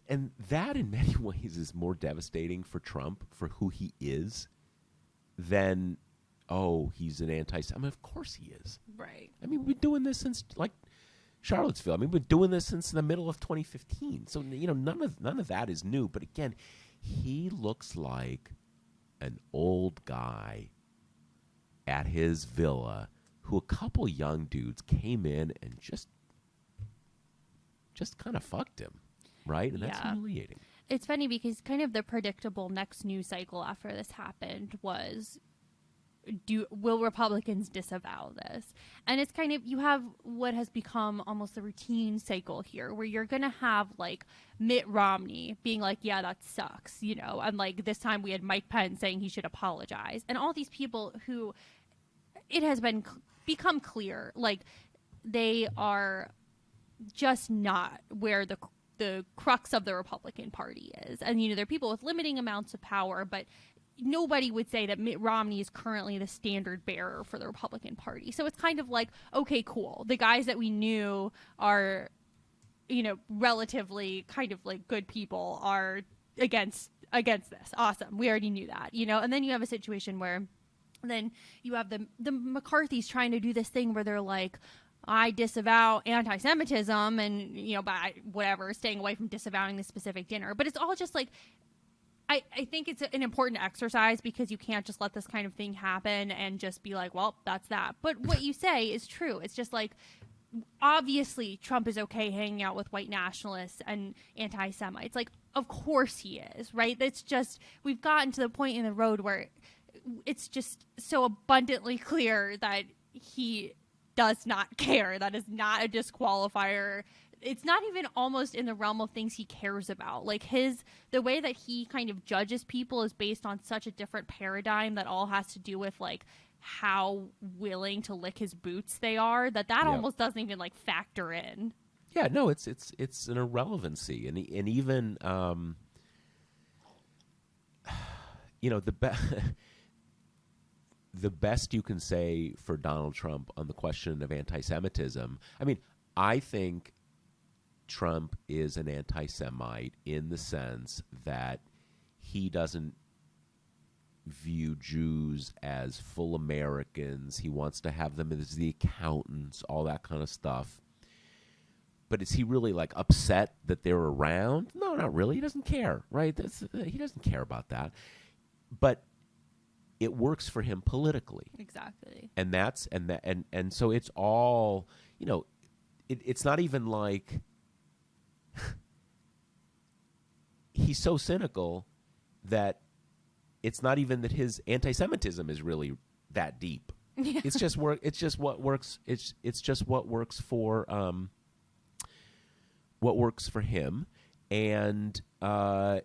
S1: And that, in many ways, is more devastating for Trump, for who he is, than, he's an anti-Semite. I mean, of course he is.
S2: Right.
S1: I mean, we've been doing this since, like, Charlottesville. I mean, we've been doing this since the middle of 2015. So, none of that is new. But, again, he looks like an old guy at his villa who a couple young dudes came in and just kind of fucked him. Right? And that's humiliating.
S2: It's funny because kind of the predictable next news cycle after this happened was, will Republicans disavow this? And it's kind of, you have what has become almost a routine cycle here, where you're going to have like Mitt Romney being like, yeah, that sucks, and like this time we had Mike Pence saying he should apologize. And all these people who it has become clear, like they are just not where the crux of the Republican Party is. And, they're people with limiting amounts of power, but nobody would say that Mitt Romney is currently the standard bearer for the Republican Party. So it's kind of like, okay, cool. The guys that we knew are, relatively kind of like good people are against this. Awesome. We already knew that, and then you have a situation where then you have the McCarthys trying to do this thing where they're like, I disavow anti-Semitism and, by whatever, staying away from disavowing the specific dinner. But it's all just like, I think it's an important exercise because you can't just let this kind of thing happen and just be like, well, that's that. But what you say is true. It's just like, obviously Trump is okay hanging out with white nationalists and anti-Semites. Like, of course he is, right? It's just, we've gotten to the point in the road where it's just so abundantly clear that he does not care. That is not a disqualifier. It's not even almost in the realm of things he cares about. Like the way that he kind of judges people is based on such a different paradigm that all has to do with like how willing to lick his boots they are, that almost doesn't even like factor in.
S1: Yeah, no, it's an irrelevancy. And even, the best you can say for Donald Trump on the question of anti-Semitism, I mean, I think Trump is an anti-Semite in the sense that he doesn't view Jews as full Americans. He wants to have them as the accountants, all that kind of stuff. But is he really like upset that they're around? No, not really. He doesn't care, right? He doesn't care about that. But it works for him politically.
S2: Exactly.
S1: And so it's all, it's not even like he's so cynical that it's not even that his anti-Semitism is really that deep.
S2: Yeah.
S1: It's just what works. It's just what works for what works for him. And what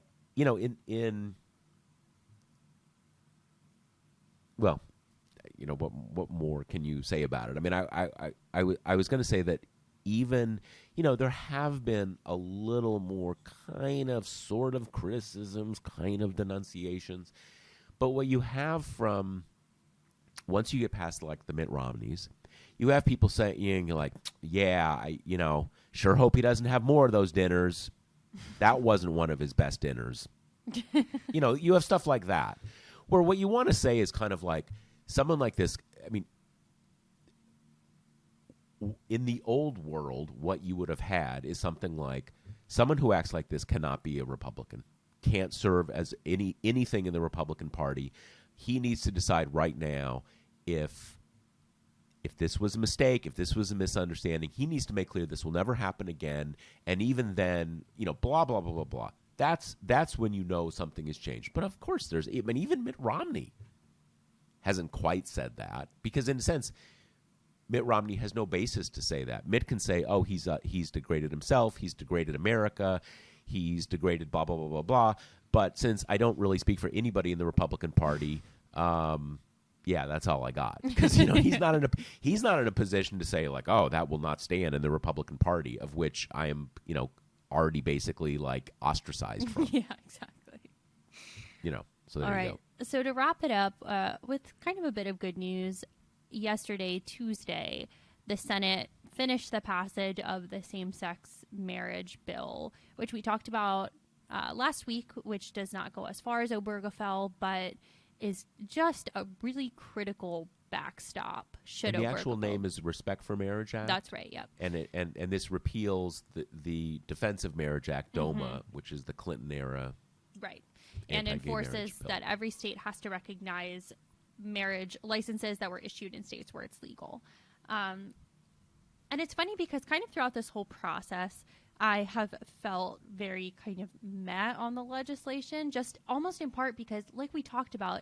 S1: more can you say about it? I mean, I was going to say that even, there have been a little more kind of sort of criticisms, kind of denunciations. But what you have from once you get past like the Mitt Romneys, you have people saying, like, yeah, I sure hope he doesn't have more of those dinners. That wasn't one of his best dinners. You have stuff like that, where what you want to say is kind of like someone like this. I mean, in the old world, what you would have had is something like someone who acts like this cannot be a Republican, can't serve as anything in the Republican Party. He needs to decide right now if this was a mistake, if this was a misunderstanding. He needs to make clear this will never happen again. And even then, blah, blah, blah, blah, blah. That's when something has changed. But of course, even Mitt Romney hasn't quite said that, because in a sense, Mitt Romney has no basis to say that. Mitt can say, oh, he's degraded himself, he's degraded America, he's degraded blah, blah, blah, blah, blah. But since I don't really speak for anybody in the Republican Party, that's all I got. Because he's not in a position to say like, oh, that will not stand in the Republican Party, of which I am already basically like ostracized from.
S2: Yeah, exactly.
S1: So there
S2: all
S1: you
S2: right.
S1: go.
S2: So to wrap it up with kind of a bit of good news, yesterday, Tuesday, the Senate finished the passage of the same-sex marriage bill, which we talked about last week, which does not go as far as Obergefell, but is just a really critical backstop.
S1: And the actual name is Respect for Marriage Act.
S2: That's right. Yep.
S1: And this repeals the Defense of Marriage Act, DOMA, which is the Clinton era.
S2: Right. And enforces that every state has to recognize marriage licenses that were issued in states where it's legal. And it's funny because kind of throughout this whole process, I have felt very kind of meh on the legislation, just almost in part because, like we talked about,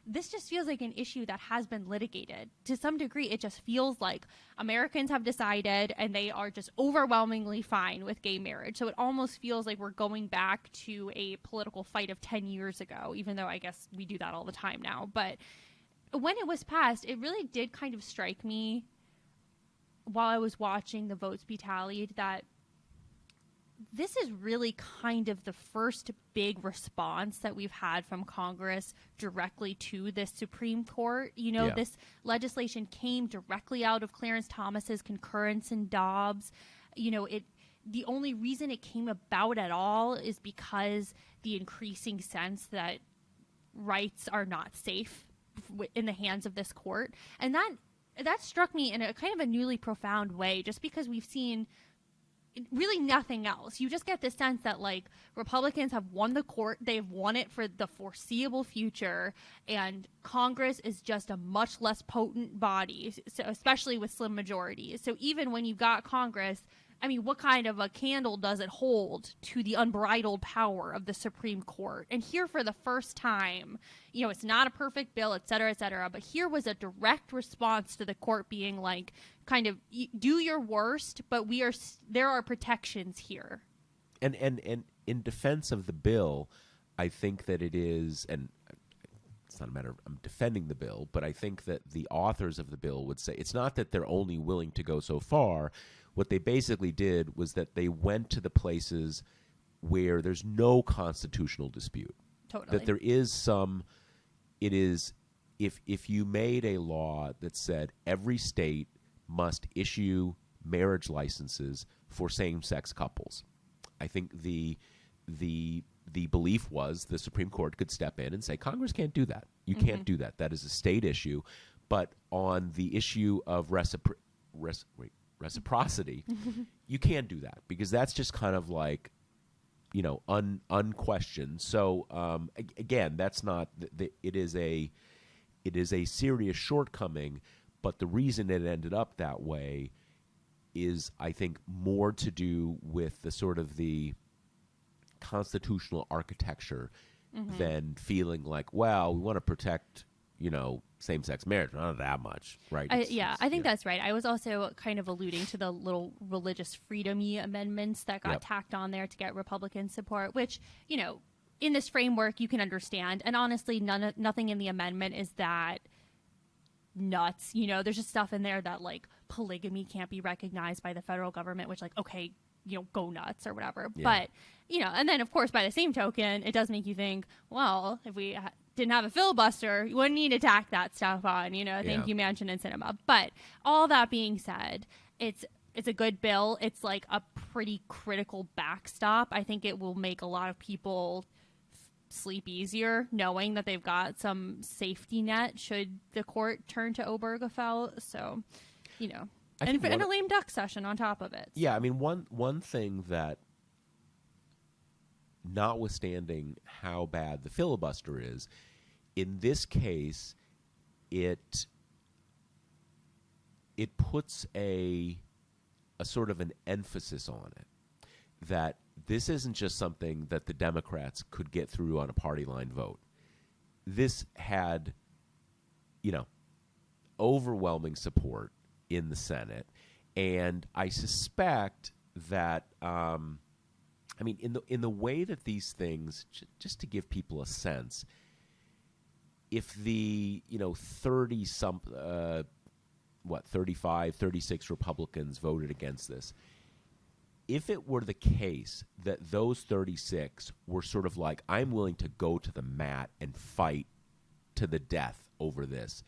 S2: this just feels like an issue that has been litigated. To some degree, it just feels like Americans have decided and they are just overwhelmingly fine with gay marriage. So it almost feels like we're going back to a political fight of 10 years ago, even though I guess we do that all the time now. But when it was passed, it really did kind of strike me while I was watching the votes be tallied that this is really kind of the first big response that we've had from Congress directly to the Supreme Court. This legislation came directly out of Clarence Thomas's concurrence in Dobbs. The only reason it came about at all is because the increasing sense that rights are not safe in the hands of this court. And that struck me in a kind of a newly profound way, just because we've seen really nothing else. You just get the sense that like Republicans have won the court, they've won it for the foreseeable future, and Congress is just a much less potent body, so especially with slim majorities. So even when you've got Congress, I mean, what kind of a candle does it hold to the unbridled power of the Supreme Court? And here for the first time, it's not a perfect bill, et cetera, but here was a direct response to the court being like, kind of, do your worst, but there are protections here.
S1: And in defense of the bill, I think that it is, and it's not a matter of I'm defending the bill, but I think that the authors of the bill would say it's not that they're only willing to go so far. What they basically did was that they went to the places where there's no constitutional dispute.
S2: Totally.
S1: That there is if you made a law that said every state must issue marriage licenses for same-sex couples, I think the the belief was the Supreme Court could step in and say, Congress can't do that. You can't do that. That is a state issue. But on the issue of reciprocity, you can't do that because that's just kind of like, unquestioned. So again, that's not. It is a serious shortcoming. But the reason it ended up that way is, I think, more to do with the sort of the constitutional architecture than feeling like, well, we want to protect, same-sex marriage. Not that much, right?
S2: I think that's right. I was also kind of alluding to the little religious freedom-y amendments that got tacked on there to get Republican support, which, in this framework you can understand. And honestly, nothing in the amendment is that nuts. There's just stuff in there that, like, polygamy can't be recognized by the federal government, which, like, okay, go nuts or whatever. But, and then, of course, by the same token, it does make you think, well, if we didn't have a filibuster, you wouldn't need to tack that stuff on, thank you, Manchin and Sinema. But all that being said, it's a good bill. It's like a pretty critical backstop. I think it will make a lot of people sleep easier knowing that they've got some safety net should the court turn to Obergefell. So, and a lame duck session on top of it.
S1: Yeah, I mean, one thing that, notwithstanding how bad the filibuster is, in this case, it puts a sort of an emphasis on it, that this isn't just something that the Democrats could get through on a party line vote. This had, overwhelming support in the Senate, and I suspect that, in the way that these things, just to give people a sense, if the 35, 36 Republicans voted against this, if it were the case that those 36 were sort of like, I'm willing to go to the mat and fight to the death over this,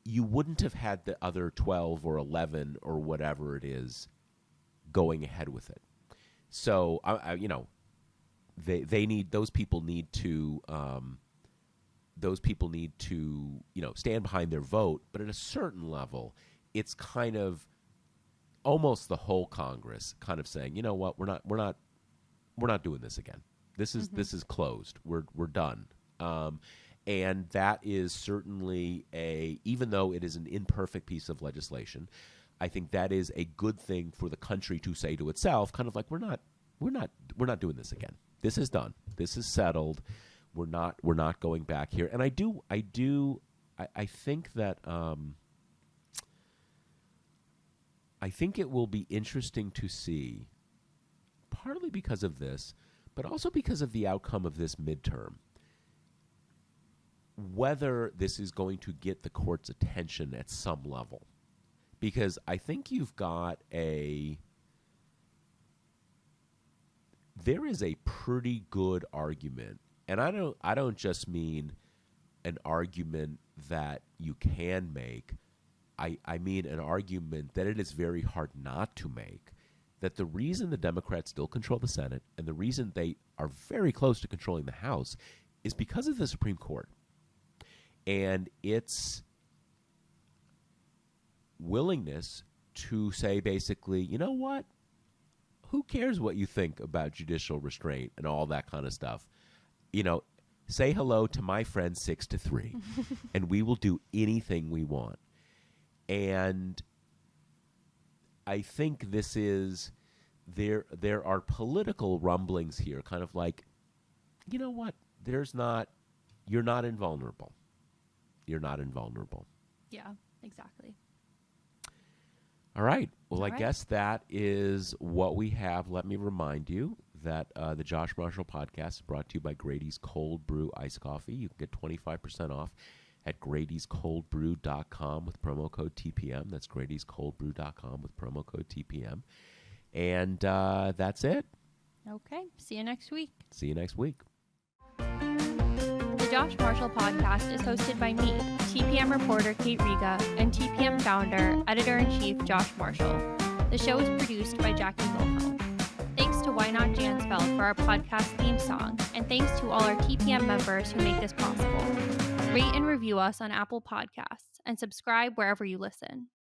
S1: you wouldn't have had the other 12 or 11 or whatever it is going ahead with it. So, they need, those people need to stand behind their vote. But at a certain level, it's kind of almost the whole Congress kind of saying, you know what, we're not doing this again. This is closed. We're done. And that is certainly even though it is an imperfect piece of legislation, I think that is a good thing for the country to say to itself, kind of like, we're not doing this again. This is done. This is settled. We're not going back here. And I think that I think it will be interesting to see, partly because of this, but also because of the outcome of this midterm, whether this is going to get the court's attention at some level. Because I think you've got there is a pretty good argument, and I don't just mean an argument that you can make. I mean an argument that it is very hard not to make, that the reason the Democrats still control the Senate and the reason they are very close to controlling the House is because of the Supreme Court and its willingness to say basically, you know what? Who cares what you think about judicial restraint and all that kind of stuff? Say hello to my friend 6-3, and we will do anything we want. And I think this is there are political rumblings here, kind of like, you know what? You're not invulnerable. You're not invulnerable.
S2: Yeah, exactly.
S1: All right. Well, I guess that is what we have. Let me remind you that the Josh Marshall podcast is brought to you by Grady's Cold Brew Iced Coffee. You can get 25% off at Grady'sColdBrew.com with promo code TPM. That's Grady'sColdBrew.com with promo code TPM. And that's it.
S2: Okay. See you next week.
S1: See you next week.
S2: The Josh Marshall podcast is hosted by me, TPM reporter Kate Riga, and TPM founder, editor-in-chief Josh Marshall. The show is produced by Jackie Wilhelm. Thanks to Why Not Jansfeld for our podcast theme song, and thanks to all our TPM members who make this possible. Rate and review us on Apple Podcasts, and subscribe wherever you listen.